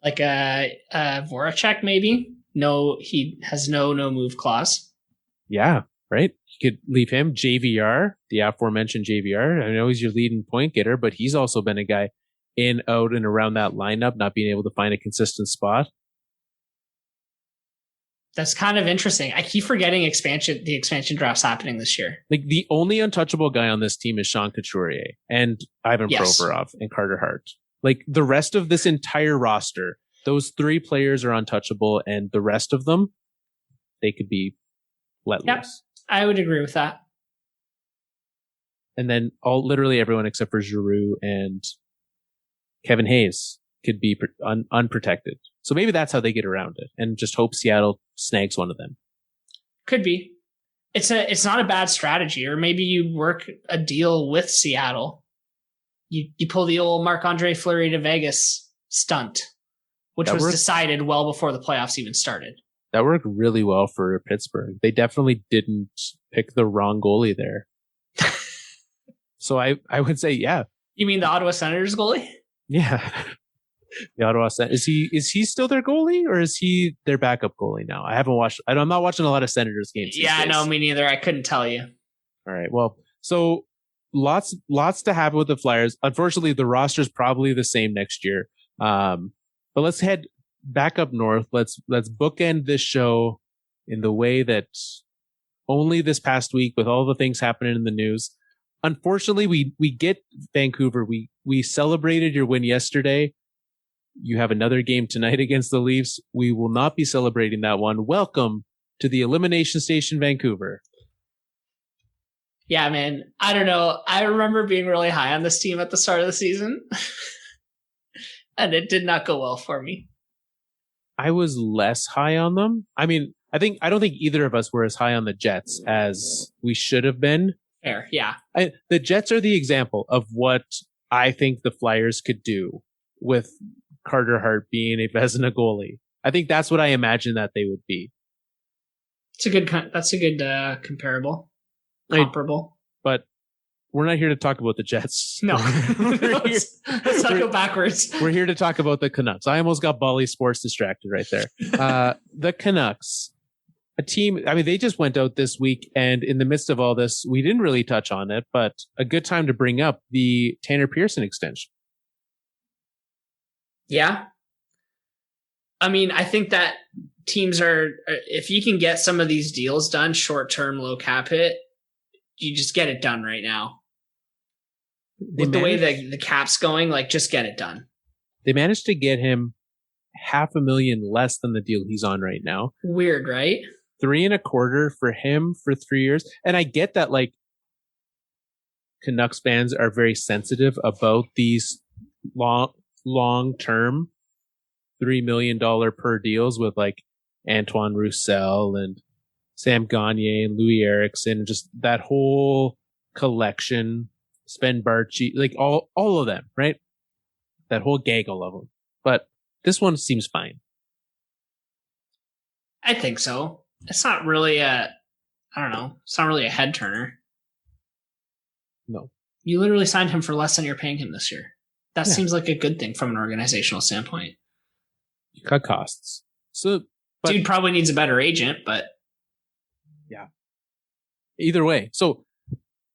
Like a Voracek, maybe. No, he has no move clause. Yeah, right. You could leave him. JVR, the aforementioned JVR. I know he's your leading point getter, but he's also been a guy in, out, and around that lineup, not being able to find a consistent spot. That's kind of interesting. I keep forgetting the expansion draft's happening this year. Like the only untouchable guy on this team is Sean Couturier and Ivan Provorov and Carter Hart. Like the rest of this entire roster, those three players are untouchable, and the rest of them, they could be let loose. I would agree with that. And then literally everyone except for Giroux and Kevin Hayes could be unprotected. So maybe that's how they get around it, and just hope Seattle snags one of them. Could be. It's not a bad strategy, or maybe you work a deal with Seattle. You pull the old Marc-Andre Fleury to Vegas stunt, which was decided well before the playoffs even started. That worked really well for Pittsburgh. They definitely didn't pick the wrong goalie there. So I would say, yeah. You mean the Ottawa Senators goalie? Yeah. The Ottawa Senators. Is he still their goalie, or is he their backup goalie now? I'm not watching a lot of Senators games. Yeah, no, me neither. I couldn't tell you. All right. Well, so lots to happen with the Flyers. Unfortunately, the roster's probably the same next year. But let's head back up north. Let's bookend this show in the way that only this past week, with all the things happening in the news. Unfortunately, we get Vancouver. We celebrated your win yesterday. You have another game tonight against the Leafs. We will not be celebrating that one. Welcome to the Elimination Station, Vancouver. Yeah, man. I don't know. I remember being really high on this team at the start of the season, and it did not go well for me. I was less high on them. I mean, I don't think either of us were as high on the Jets as we should have been. Fair, yeah. The Jets are the example of what I think the Flyers could do with Carter Hart being a Vezina goalie. I think that's what I imagine that they would be. That's a good comparable. Comparable. But we're not here to talk about the Jets. No. Let's not go backwards. We're here to talk about the Canucks. I almost got Bally Sports distracted right there. The Canucks, a team, I mean, they just went out this week, and in the midst of all this, we didn't really touch on it, but a good time to bring up the Tanner Pearson extension. Yeah. I mean, I think that teams if you can get some of these deals done, short-term, low cap hit, you just get it done right now. With the way the cap's going, like, just get it done. They managed to get him $500,000 less than the deal he's on right now. Weird, right? 3.25 for him for 3 years. And I get that, like, Canucks fans are very sensitive about these long-term $3 million per deals with, like, Antoine Roussel and Sam Gagner and Louis Eriksson, and just that whole collection, Sven Barchi, like all of them, right? That whole gaggle of them. But this one seems fine. I think so. It's not really it's not really a head turner. No. You literally signed him for less than you're paying him this year. That seems like a good thing from an organizational standpoint. You cut costs. Dude probably needs a better agent, but yeah. Either way. So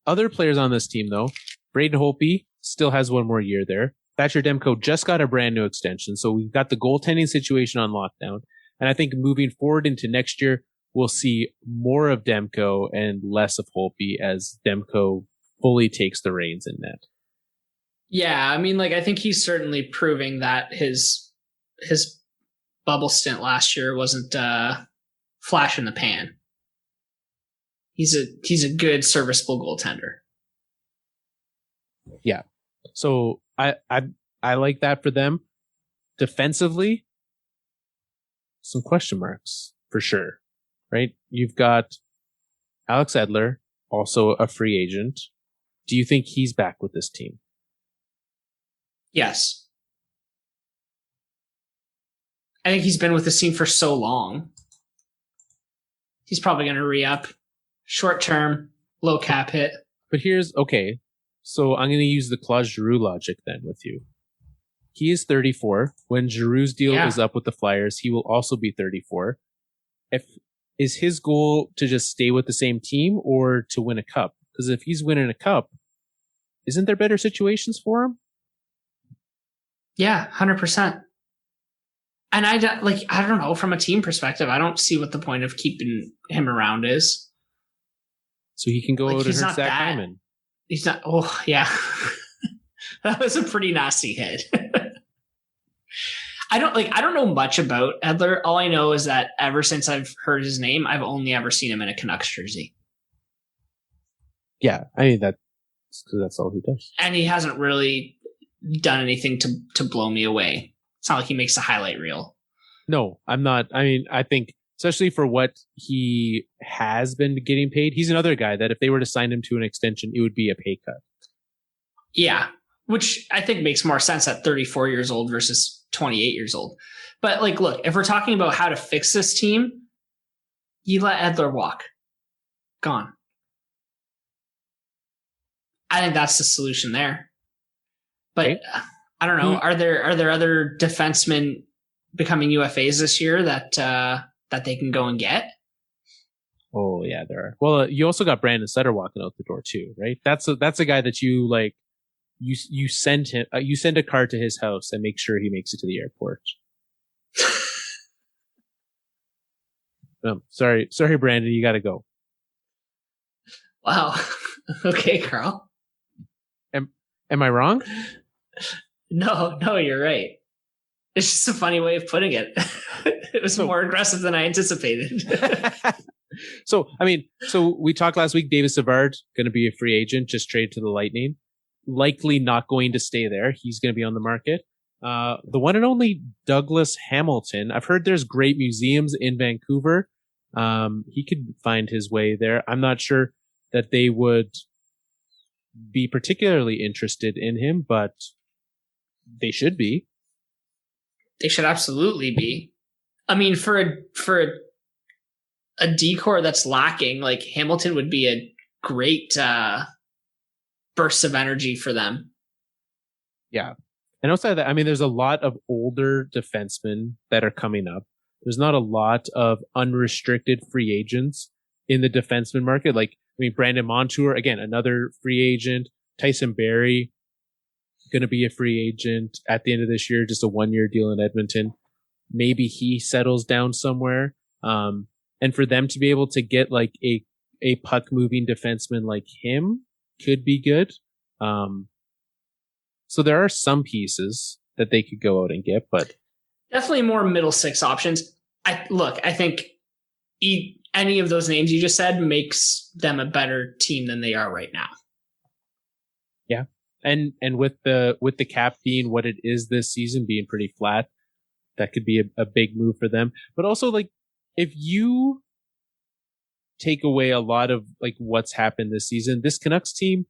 other players on this team, though, Braden Holtby still has one more year there. Thatcher Demko just got a brand new extension. So we've got the goaltending situation on lockdown. And I think moving forward into next year, we'll see more of Demko and less of Holtby as Demko fully takes the reins in net. Yeah, I mean, like, I think he's certainly proving that his bubble stint last year wasn't flash in the pan. He's a good, serviceable goaltender. Yeah. So I like that for them. Defensively, some question marks for sure, right? You've got Alex Edler, also a free agent. Do you think he's back with this team? Yes. I think he's been with this team for so long. He's probably going to re-up. Short term, low cap hit. But okay. So I'm going to use the Claude Giroux logic then with you. he is 34. When Giroux's deal is up with the Flyers, he will also be 34. Is his goal to just stay with the same team or to win a cup? Because if he's winning a cup, isn't there better situations for him? Yeah, 100%. And I don't know, from a team perspective, I don't see what the point of keeping him around is. So he can go out and hurt Zach Hyman. He's not. Oh yeah, that was a pretty nasty hit. I don't know much about Edler. All I know is that ever since I've heard his name, I've only ever seen him in a Canucks jersey. Yeah, I mean that's because that's all he does. And he hasn't really done anything to blow me away. It's not like he makes a highlight reel. No, I'm not. I mean, I think especially for what he has been getting paid, he's another guy that if they were to sign him to an extension, it would be a pay cut. Yeah, which I think makes more sense at 34 years old versus 28 years old. But look, if we're talking about how to fix this team, you let Edler walk. Gone. I think that's the solution there. But okay. I don't know. Are there other defensemen becoming UFAs this year that they can go and get? Oh yeah, there are. Well, you also got Brandon Sutter walking out the door too, right? That's a guy that you like. You send him. You send a car to his house and make sure he makes it to the airport. Sorry, Brandon, you got to go. Wow. Okay, Carl. Am I wrong? No, you're right. It's just a funny way of putting it. It was more aggressive than I anticipated. So we talked last week, David Savard, going to be a free agent, just traded to the Lightning. Likely not going to stay there. He's going to be on the market. The one and only Douglas Hamilton. I've heard there's great museums in Vancouver. He could find his way there. I'm not sure that they would be particularly interested in him, but they should be. They should absolutely be. I mean, for a decor that's lacking, like Hamilton would be a great burst of energy for them. Yeah. And outside of that, I mean, there's a lot of older defensemen that are coming up. There's not a lot of unrestricted free agents in the defenseman market. Brandon Montour, again, another free agent. Tyson Barrie, going to be a free agent at the end of this year, just a 1-year deal in Edmonton. Maybe he settles down somewhere. And for them to be able to get like a puck moving defenseman like him could be good. So there are some pieces that they could go out and get, but definitely more middle six options. I think any of those names you just said makes them a better team than they are right now. Yeah. And with the cap being what it is this season, being pretty flat, that could be a big move for them. But also, like, if you take away a lot of like what's happened this season, this Canucks team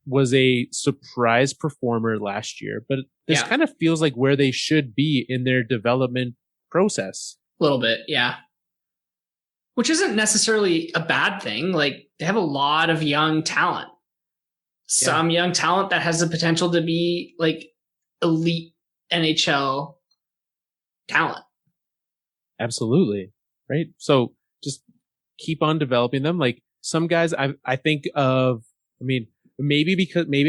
was a surprise performer last year, but this kind of feels like where they should be in their development process. A little bit, yeah. Which isn't necessarily a bad thing. Like, they have a lot of young talent. Some young talent that has the potential to be like elite NHL talent. Absolutely. Right. So just keep on developing them. Like some guys I think of, maybe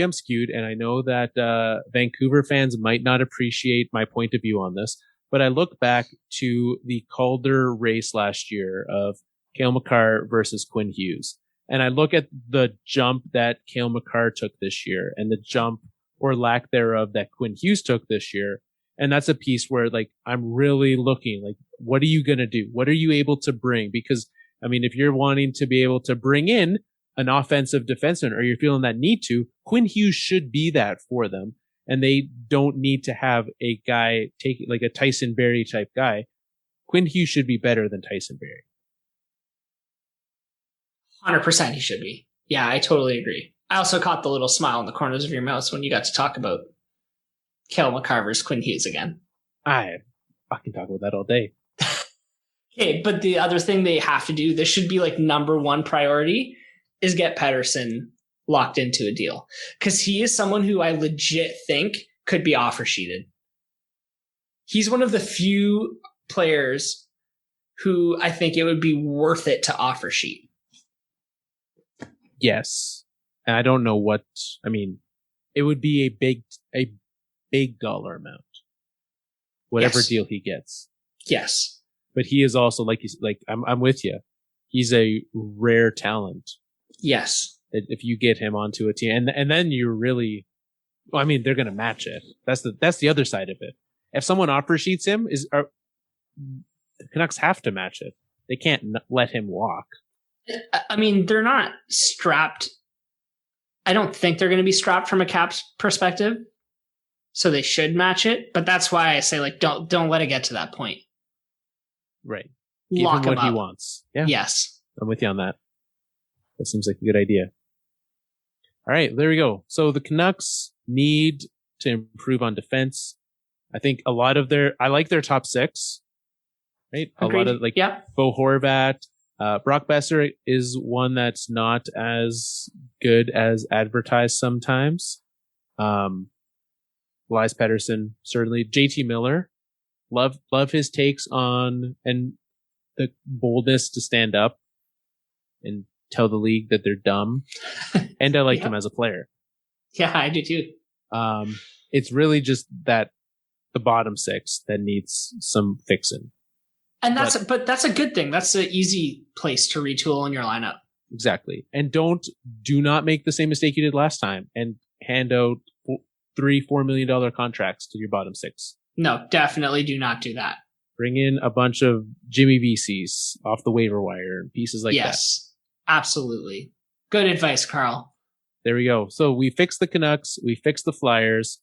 I'm skewed, and I know that Vancouver fans might not appreciate my point of view on this, but I look back to the Calder race last year of Cale Makar versus Quinn Hughes. And I look at the jump that Cale Makar took this year and the jump or lack thereof that Quinn Hughes took this year. And that's a piece where like, I'm really looking like, what are you going to do? What are you able to bring? Because I mean, if you're wanting to be able to bring in an offensive defenseman or you're feeling that need to, Quinn Hughes should be that for them. And they don't need to have a guy take like a Tyson Barrie type guy. Quinn Hughes should be better than Tyson Barrie. 100% he should be. Yeah, I totally agree. I also caught the little smile in the corners of your mouth when you got to talk about Cale Makar versus Quinn Hughes again. I can talk about that all day. Okay, but the other thing they have to do, this should be like number one priority, is get Pettersson locked into a deal. Because he is someone who I legit think could be offer sheeted. He's one of the few players who I think it would be worth it to offer sheet. Yes. And I don't know what, I mean, it would be a big dollar amount. Whatever deal he gets. Yes. But he is also I'm with you. He's a rare talent. Yes. If you get him onto a team and then you're really, well, I mean, they're going to match it. That's the other side of it. If someone offer sheets him, the Canucks have to match it. They can't let him walk. I mean, they're not strapped. I don't think they're going to be strapped from a cap perspective. So they should match it. But that's why I say, like, don't let it get to that point. Right. Give Lock him what him he up. wants. Yeah. Yes. I'm with you on that. That seems like a good idea. All right, there we go. So the Canucks need to improve on defense. I think I like their top six, right? Agreed. A lot of Bo Horvat, Brock Besser is one that's not as good as advertised sometimes. Elias Pettersson, certainly. JT Miller, love his takes on and the boldness to stand up and tell the league that they're dumb. And I like him as a player. Yeah, I do too. It's really just that the bottom six that needs some fixing. And but that's a good thing. That's an easy place to retool in your lineup. Exactly. And do not make the same mistake you did last time and hand out $3-4 million contracts to your bottom six. No, definitely do not do that. Bring in a bunch of Jimmy VCs off the waiver wire and pieces like that. Yes, absolutely. Good advice, Carl. There we go. So we fixed the Canucks. We fixed the Flyers.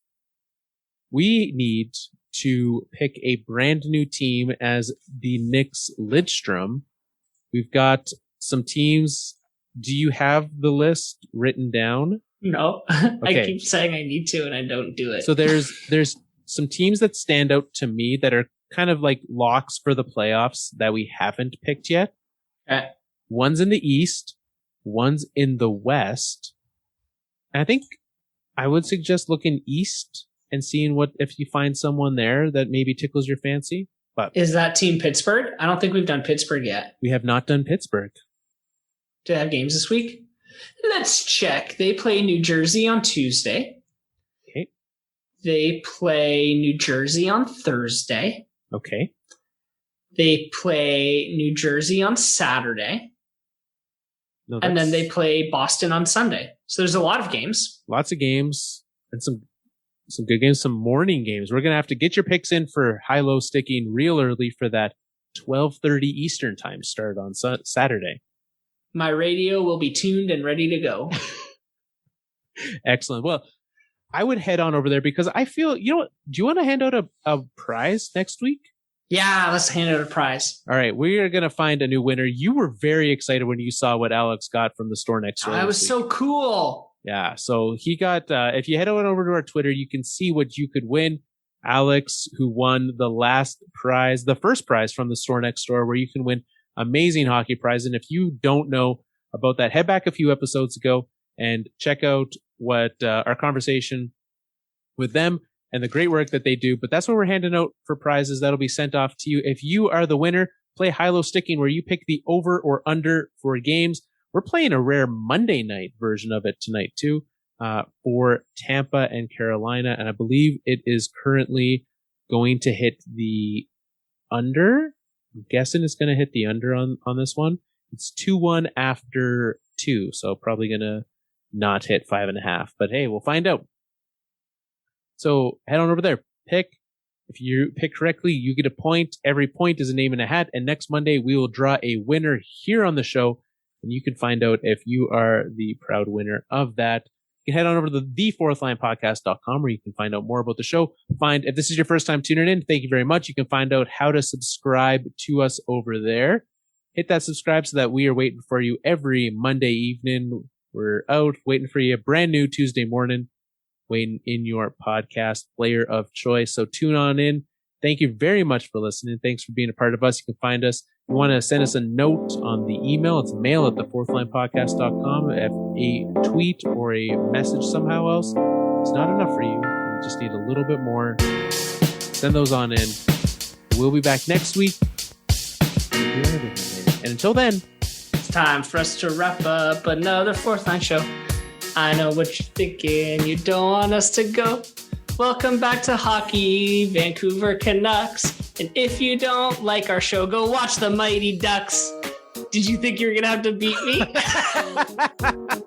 We need to pick a brand new team as the Knicks Lidstrom. We've got some teams. Do you have the list written down? No. Okay. I keep saying I need to and I don't do it. So there's some teams that stand out to me that are kind of like locks for the playoffs that we haven't picked yet. Okay. One's in the East, one's in the West. And I think I would suggest looking East and seeing if you find someone there that maybe tickles your fancy. But is that team Pittsburgh? I don't think we've done Pittsburgh yet. We have not done Pittsburgh. Do they have games this week? Let's check. They play New Jersey on Tuesday. Okay. They play New Jersey on Thursday. Okay. They play New Jersey on Saturday. No, and then they play Boston on Sunday. So there's a lot of games. Lots of games and some good games, some morning games. We're going to have to get your picks in for high-low sticking real early for that 12:30 Eastern time start on Saturday. My radio will be tuned and ready to go. Excellent. Well, I would head on over there because I feel, do you want to hand out a prize next week? Yeah, let's hand out a prize. All right. We are going to find a new winner. You were very excited when you saw what Alex got from the store next door. That was so cool. Yeah. So he got, if you head on over to our Twitter, you can see what you could win. Alex, who won the first prize from the store next door, where you can win amazing hockey prize. And if you don't know about that, head back a few episodes ago and check out what our conversation with them and the great work that they do. But that's what we're handing out for prizes that'll be sent off to you. If you are the winner, play high-low sticking where you pick the over or under for games. We're playing a rare Monday night version of it tonight too, for Tampa and Carolina. And I believe it is currently going to hit the under. I'm guessing it's going to hit the under on this one. It's 2-1 after 2. So probably going to not hit 5.5, but hey, we'll find out. So head on over there, pick. If you pick correctly, you get a point. Every point is a name in a hat. And next Monday, we will draw a winner here on the show. And you can find out if you are the proud winner of that. You can head on over to thefourthlinepodcast.com where you can find out more about the show. If this is your first time tuning in, thank you very much. You can find out how to subscribe to us over there. Hit that subscribe so that we are waiting for you every Monday evening. We're out waiting for you brand new Tuesday morning, waiting in your podcast player of choice. So tune on in. Thank you very much for listening. Thanks for being a part of us. You can find us. If you want to send us a note on the email, it's mail@thefourthlinepodcast.com. If a tweet or a message somehow else, it's not enough for you. just need a little bit more. Send those on in. We'll be back next week. And until then, it's time for us to wrap up another Fourth Line show. I know what you're thinking. You don't want us to go. Welcome back to hockey, Vancouver Canucks. And if you don't like our show, go watch the Mighty Ducks. Did you think you were going to have to beat me?